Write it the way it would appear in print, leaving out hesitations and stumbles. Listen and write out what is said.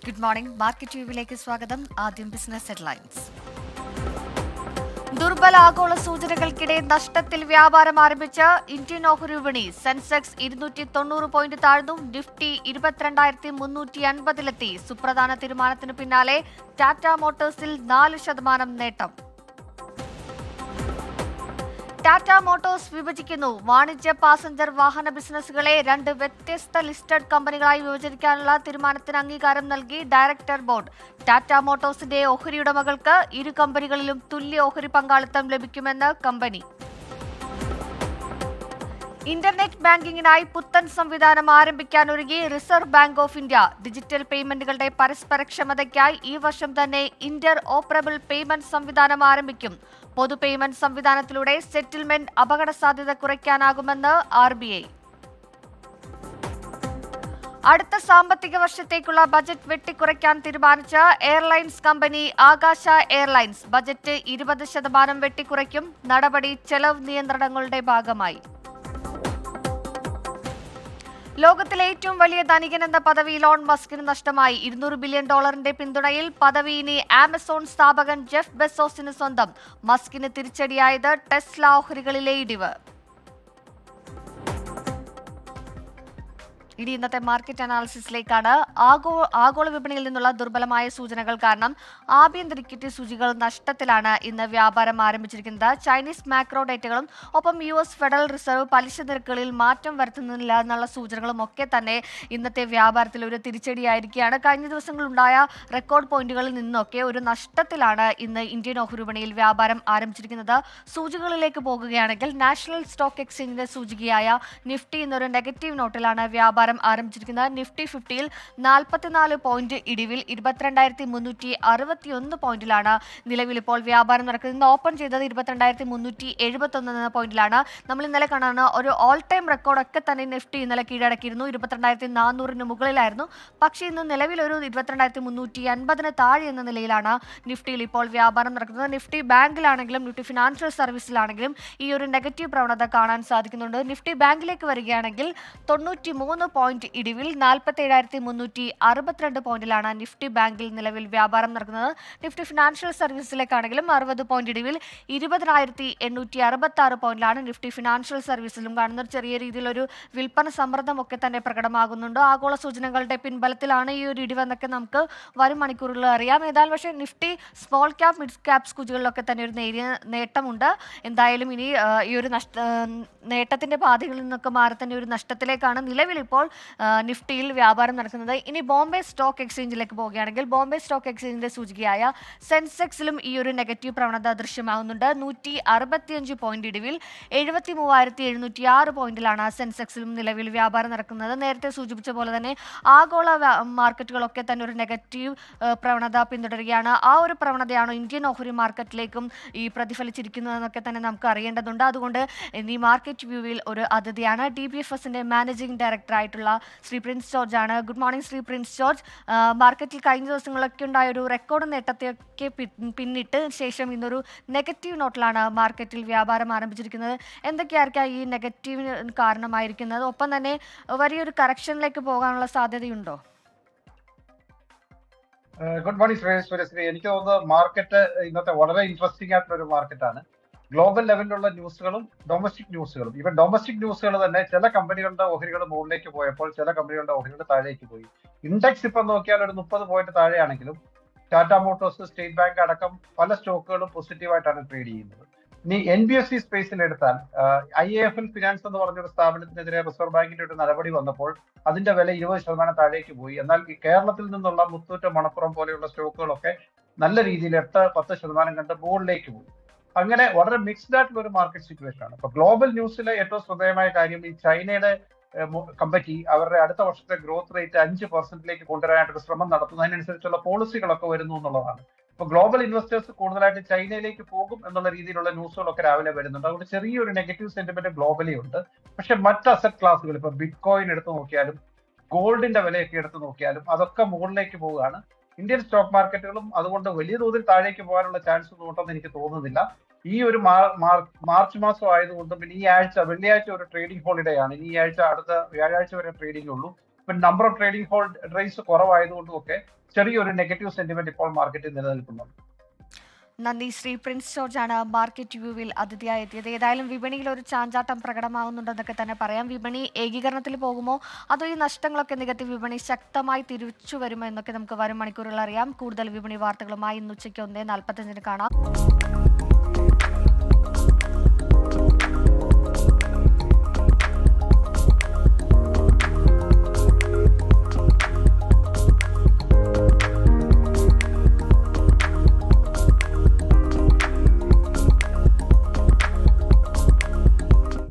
Good morning. Market വ്യൂവിലേക്ക് സ്വാഗതം. ആദ്യം business headlines. ദുർബല ആഗോള സൂചനകൾക്കിടെ നഷ്ടത്തിൽ വ്യാപാരം ആരംഭിച്ച ഇന്ത്യൻ ഓഹരി വിപണി. സെൻസെക്സ് 290 പോയിന്റ് താഴ്ന്നു. നിഫ്റ്റി 22,350-ലെത്തി. സുപ്രധാന തീരുമാനത്തിന് പിന്നാലെ ടാറ്റ മോട്ടോഴ്സിൽ 4% നേട്ടം. ടാറ്റ മോട്ടോഴ്സ് വിഭജിക്കുന്നു. വാണിജ്യ പാസഞ്ചർ വാഹന ബിസിനസ്സുകളെ 2 വ്യത്യസ്ത ലിസ്റ്റഡ് കമ്പനികളായി വിഭജിക്കാനുള്ള തീരുമാനത്തിന് അംഗീകാരം നൽകി ഡയറക്ടർ ബോർഡ്. ടാറ്റ മോട്ടോഴ്സിന്റെ ഓഹരി ഉടമകൾക്ക് ഇരു കമ്പനികളിലും തുല്യ ഓഹരി പങ്കാളിത്തം ലഭിക്കുമെന്ന് കമ്പനി. ഇന്റർനെറ്റ് ബാങ്കിങ്ങിനായി പുത്തൻ സംവിധാനം ആരംഭിക്കാനൊരുങ്ങി reserve bank of India. Digital പേയ്മെന്റുകളുടെ പരസ്പരക്ഷമതയ്ക്കായി ഈ വർഷം തന്നെ ഇന്റർ ഓപ്പറബിൾ പേയ്മെന്റ് സംവിധാനം ആരംഭിക്കും. പൊതു പേയ്മെന്റ് സംവിധാനത്തിലൂടെ സെറ്റിൽമെന്റ് അപകട സാധ്യത കുറയ്ക്കാനാകുമെന്ന് RBI. അടുത്ത സാമ്പത്തിക വർഷത്തേക്കുള്ള ബജറ്റ് വെട്ടിക്കുറയ്ക്കാൻ തീരുമാനിച്ച എയർലൈൻസ് കമ്പനി ആകാശ എയർലൈൻസ്. ബജറ്റ് 20% വെട്ടിക്കുറയ്ക്കും. നടപടി ചെലവ് നിയന്ത്രണങ്ങളുടെ ഭാഗമായി. ലോകത്തിലെ ഏറ്റവും വലിയ ധനികൻ എന്ന പദവി ഇലോൺ മസ്കിന് നഷ്ടമായി. $200 ബില്യൺ പിന്തുണയിൽ പദവി ഇനി ആമസോൺ സ്ഥാപകൻ ജെഫ് ബെസോസിന് സ്വന്തം. മസ്കിന് തിരിച്ചടിയായത് ടെസ്ല ഓഹരികളിലെ ഇടിവ്. ഇനി ഇന്നത്തെ മാർക്കറ്റ് അനാലിസിസിലേക്കാണ്. ആഗോള വിപണിയിൽ നിന്നുള്ള ദുർബലമായ സൂചനകൾ കാരണം ആഭ്യന്തര ഇക്വിറ്റി സൂചികൾ നഷ്ടത്തിലാണ് ഇന്ന് വ്യാപാരം ആരംഭിച്ചിരിക്കുന്നത്. ചൈനീസ് മാക്രോ ഡേറ്റകളും ഒപ്പം US ഫെഡറൽ റിസർവ് പലിശ നിരക്കുകളിൽ മാറ്റം വരുത്തുന്നില്ല എന്നുള്ള സൂചനകളും ഒക്കെ തന്നെ ഇന്നത്തെ വ്യാപാരത്തിൽ ഒരു തിരിച്ചടിയായിരിക്കുകയാണ്. കഴിഞ്ഞ ദിവസങ്ങളുണ്ടായ റെക്കോർഡ് പോയിന്റുകളിൽ നിന്നൊക്കെ ഒരു നഷ്ടത്തിലാണ് ഇന്ന് ഇന്ത്യൻ ഓഹരി വിപണിയിൽ വ്യാപാരം ആരംഭിച്ചിരിക്കുന്നത്. സൂചികകളിലേക്ക് പോകുകയാണെങ്കിൽ നാഷണൽ സ്റ്റോക്ക് എക്സ്ചേഞ്ചിന്റെ സൂചികയായ നിഫ്റ്റി ഇന്നൊരു നെഗറ്റീവ് നോട്ടിലാണ് വ്യാപാരം ആരംഭിച്ചിരിക്കുന്നത്. നിഫ്റ്റി 50-ൽ 44 പോയിന്റ് ഇടിവിൽ 22,361 പോയിന്റിലാണ് നിലവിൽ ഇപ്പോൾ വ്യാപാരം നടക്കുന്നത്. ഇന്ന് ഓപ്പൺ ചെയ്തത് 22,371 പോയിന്റിലാണ്. നമ്മൾ ഇന്നലെ കാണുന്ന ഒരു ഓൾ ടൈം റെക്കോർഡൊക്കെ തന്നെ നിഫ്റ്റി ഇന്നലെ കീഴടക്കിയിരുന്നു. 22,400 മുകളിലായിരുന്നു. പക്ഷേ ഇന്ന് നിലവിൽ ഒരു 22,350 താഴെ എന്ന നിലയിലാണ് നിഫ്റ്റിയിൽ ഇപ്പോൾ വ്യാപാരം നടക്കുന്നത്. നിഫ്റ്റി ബാങ്കിലാണെങ്കിലും നിഫ്റ്റി ഫിനാൻഷ്യൽ സർവീസിലാണെങ്കിലും ഈ ഒരു നെഗറ്റീവ് പ്രവണത കാണാൻ സാധിക്കുന്നുണ്ട്. നിഫ്റ്റി ബാങ്കിലേക്ക് വരികയാണെങ്കിൽ 93 പോയിന്റ് ഇടിവിൽ 47,362 പോയിന്റിലാണ് നിഫ്റ്റി ബാങ്കിൽ നിലവിൽ വ്യാപാരം നടക്കുന്നത്. നിഫ്റ്റി ഫിനാൻഷ്യൽ സർവീസിലേക്കാണെങ്കിലും 60 പോയിന്റ് ഇടിവിൽ 20,866 പോയിന്റിലാണ് നിഫ്റ്റി ഫിനാൻഷ്യൽ സർവീസിലും കാണുന്നത്. ചെറിയ രീതിയിലൊരു വിൽപ്പന സമ്മർദ്ദമൊക്കെ തന്നെ പ്രകടമാകുന്നുണ്ട്. ആഗോള സൂചനകളുടെ പിൻബലത്തിലാണ് ഈ ഒരു ഇടിവെന്നൊക്കെ നമുക്ക് വരും മണിക്കൂറുകളിൽ അറിയാം. ഏതായാലും പക്ഷേ Nifty small cap mid cap സൂചികളിലൊക്കെ തന്നെ ഒരു നേരിയ നേട്ടമുണ്ട്. എന്തായാലും ഇനി ഈ ഒരു നേട്ടത്തിന്റെ പാതകളിൽ നിന്നൊക്കെ മാറി തന്നെ ഒരു നഷ്ടത്തിലേക്കാണ് നിലവിൽ ഇപ്പോൾ നിഫ്റ്റിയിൽ വ്യാപാരം നടക്കുന്നത്. ഇനി ബോംബെ സ്റ്റോക്ക് എക്സ്ചേഞ്ചിലേക്ക് പോവുകയാണെങ്കിൽ ബോംബെ സ്റ്റോക്ക് എക്സ്ചേഞ്ചിന്റെ സൂചികയായ സെൻസെക്സിലും ഈ ഒരു നെഗറ്റീവ് പ്രവണത ദൃശ്യമാകുന്നുണ്ട്. 165 പോയിന്റ് ഇടിവിൽ 73,706 പോയിന്റിലാണ് സെൻസെക്സിലും നിലവിൽ വ്യാപാരം നടക്കുന്നത്. നേരത്തെ സൂചിപ്പിച്ച പോലെ തന്നെ ആഗോള മാർക്കറ്റുകളൊക്കെ തന്നെ ഒരു നെഗറ്റീവ് പ്രവണത പിന്തുടരുകയാണ്. ആ ഒരു പ്രവണതയാണ് ഇന്ത്യൻ ഓഹരി മാർക്കറ്റിലേക്കും ഈ പ്രതിഫലിച്ചിരിക്കുന്നതെന്നൊക്കെ തന്നെ നമുക്ക് അറിയേണ്ടതുണ്ട്. അതുകൊണ്ട് ഈ മാർക്കറ്റ് വ്യൂവിൽ ഒരു അതിഥിയാണ് DBFSന്റെ മാനേജിംഗ് ഡയറക്ടർ ആയിട്ടുള്ള ശ്രീ പ്രിൻസ് ജോർജ് ആണ്. Good morning Shri Prince George. മാർക്കറ്റിൽ കഴിഞ്ഞ ദിവസങ്ങളൊക്കെ ഉണ്ടായ ഒരു റെക്കോർഡ് നേട്ടത്തെയൊക്കെ പിന്നിട്ട് ശേഷം ഇന്നൊരു നെഗറ്റീവ് നോട്ടിലാണ് മാർക്കറ്റിൽ വ്യാപാരം ആരംഭിച്ചിരിക്കുന്നത്. എന്തൊക്കെയായിരിക്കാം ഈ നെഗറ്റീവിന് കാരണമായിരിക്കുന്നത്? ഒപ്പം തന്നെ വലിയൊരു കറക്ഷനിലേക്ക് പോകാനുള്ള സാധ്യതയുണ്ടോ? Good morning Sureshwari. എനിക്ക് തോന്നുന്നത് മാർക്കറ്റ് ഇന്നത്തെ വളരെ ഇൻട്രസ്റ്റിംഗ് ആയിട്ടുള്ള ഒരു മാർക്കറ്റാണ്. ഗ്ലോബൽ ലെവലിലുള്ള ന്യൂസുകളും ഡൊമസ്റ്റിക് ന്യൂസുകളും. ഇവൻ ഡൊമസ്റ്റിക് ന്യൂസുകൾ തന്നെ ചില കമ്പനികളുടെ ഓഹരികൾ മുകളിലേക്ക് പോയപ്പോൾ ചില കമ്പനികളുടെ ഓഹരികൾ താഴേക്ക് പോയി. ഇൻഡെക്സ് ഇപ്പം നോക്കിയാൽ ഒരു 30 പോയിന്റ് താഴെയാണെങ്കിലും ടാറ്റ മോട്ടോഴ്സ്, സ്റ്റേറ്റ് ബാങ്ക് അടക്കം പല സ്റ്റോക്കുകളും പോസിറ്റീവായിട്ടാണ് ട്രേഡ് ചെയ്യുന്നത്. ഇനി NBFC സ്പേസിൽ എടുത്താൽ IIFL ഫിനാൻസ് എന്ന് പറഞ്ഞൊരു സ്ഥാപനത്തിനെതിരെ റിസർവ് ബാങ്കിന്റെ ഒരു നടപടി വന്നപ്പോൾ അതിന്റെ വില 20% താഴേക്ക് പോയി. എന്നാൽ ഈ കേരളത്തിൽ നിന്നുള്ള മുത്തൂറ്റ്, മണപ്പുറം പോലെയുള്ള സ്റ്റോക്കുകളൊക്കെ നല്ല രീതിയിൽ 8-10% കണ്ട് മുകളിലേക്ക് പോയി. അങ്ങനെ വളരെ മിക്സ്ഡ് ആയിട്ടുള്ള ഒരു മാർക്കറ്റ് സിറ്റുവേഷൻ ആണ്. ഇപ്പൊ ഗ്ലോബൽ ന്യൂസിലെ ഏറ്റവും ശ്രദ്ധേയമായ കാര്യം ഈ ചൈനയുടെ കമ്പനി അവരുടെ അടുത്ത വർഷത്തെ ഗ്രോത്ത് റേറ്റ് 5% കൊണ്ടുവരാനായിട്ടൊരു ശ്രമം നടത്തുന്നതിനനുസരിച്ചുള്ള പോളിസികളൊക്കെ വരുന്നു എന്നുള്ളതാണ്. ഇപ്പൊ ഗ്ലോബൽ ഇൻവെസ്റ്റേഴ്സ് കൂടുതലായിട്ട് ചൈനയിലേക്ക് പോകും എന്നുള്ള രീതിയിലുള്ള ന്യൂസുകളൊക്കെ രാവിലെ വരുന്നുണ്ട്. അതുകൊണ്ട് ചെറിയൊരു നെഗറ്റീവ് സെന്റിമെന്റ് ഗ്ലോബലി ഉണ്ട്. പക്ഷെ മറ്റ് അസറ്റ് ക്ലാസുകൾ, ഇപ്പൊ ബിറ്റ് കോയിൻ എടുത്തു നോക്കിയാലും ഗോൾഡിന്റെ വിലയൊക്കെ എടുത്തു നോക്കിയാലും അതൊക്കെ മുകളിലേക്ക് പോവുകയാണ്. ഇന്ത്യൻ സ്റ്റോക്ക് മാർക്കറ്റുകളും അതുകൊണ്ട് വലിയ തോതിൽ താഴേക്ക് പോകാനുള്ള ചാൻസ് ഒന്നും ഉണ്ടെന്ന് എനിക്ക് തോന്നുന്നില്ല. ഈ ഒരു മാർച്ച് മാസം ആയതുകൊണ്ടും പിന്നെ ഈ ആഴ്ച വെള്ളിയാഴ്ച ഒരു ട്രേഡിംഗ് ഹോളിഡേ ആണ്. ഇനി ഈ ആഴ്ച അടുത്ത വ്യാഴാഴ്ച വരെ ട്രേഡിംഗ് ഉള്ളൂ. Number of trading holidays കുറവായതുകൊണ്ടും ഒക്കെ ചെറിയൊരു നെഗറ്റീവ് സെന്റിമെന്റ് ഇപ്പോൾ മാർക്കറ്റിൽ നിലനിൽക്കുന്നുണ്ട്. നന്ദി. ശ്രീ പ്രിൻസ് ജോർജാണ് മാർക്കറ്റ് വ്യൂവിൽ അതിഥിയായി എത്തിയത്. ഏതായാലും വിപണിയിൽ ഒരു ചാഞ്ചാട്ടം പ്രകടമാകുന്നുണ്ടെന്നൊക്കെ തന്നെ പറയാം. വിപണി ഏകീകരണത്തിൽ പോകുമോ അതോ ഈ നഷ്ടങ്ങളൊക്കെ നികത്തി വിപണി ശക്തമായി തിരിച്ചു വരുമോ എന്നൊക്കെ നമുക്ക് വരും മണിക്കൂറുകൾ അറിയാം. കൂടുതൽ വിപണി വാർത്തകളുമായി ഇന്ന് ഉച്ചയ്ക്ക് 1:45 കാണാം.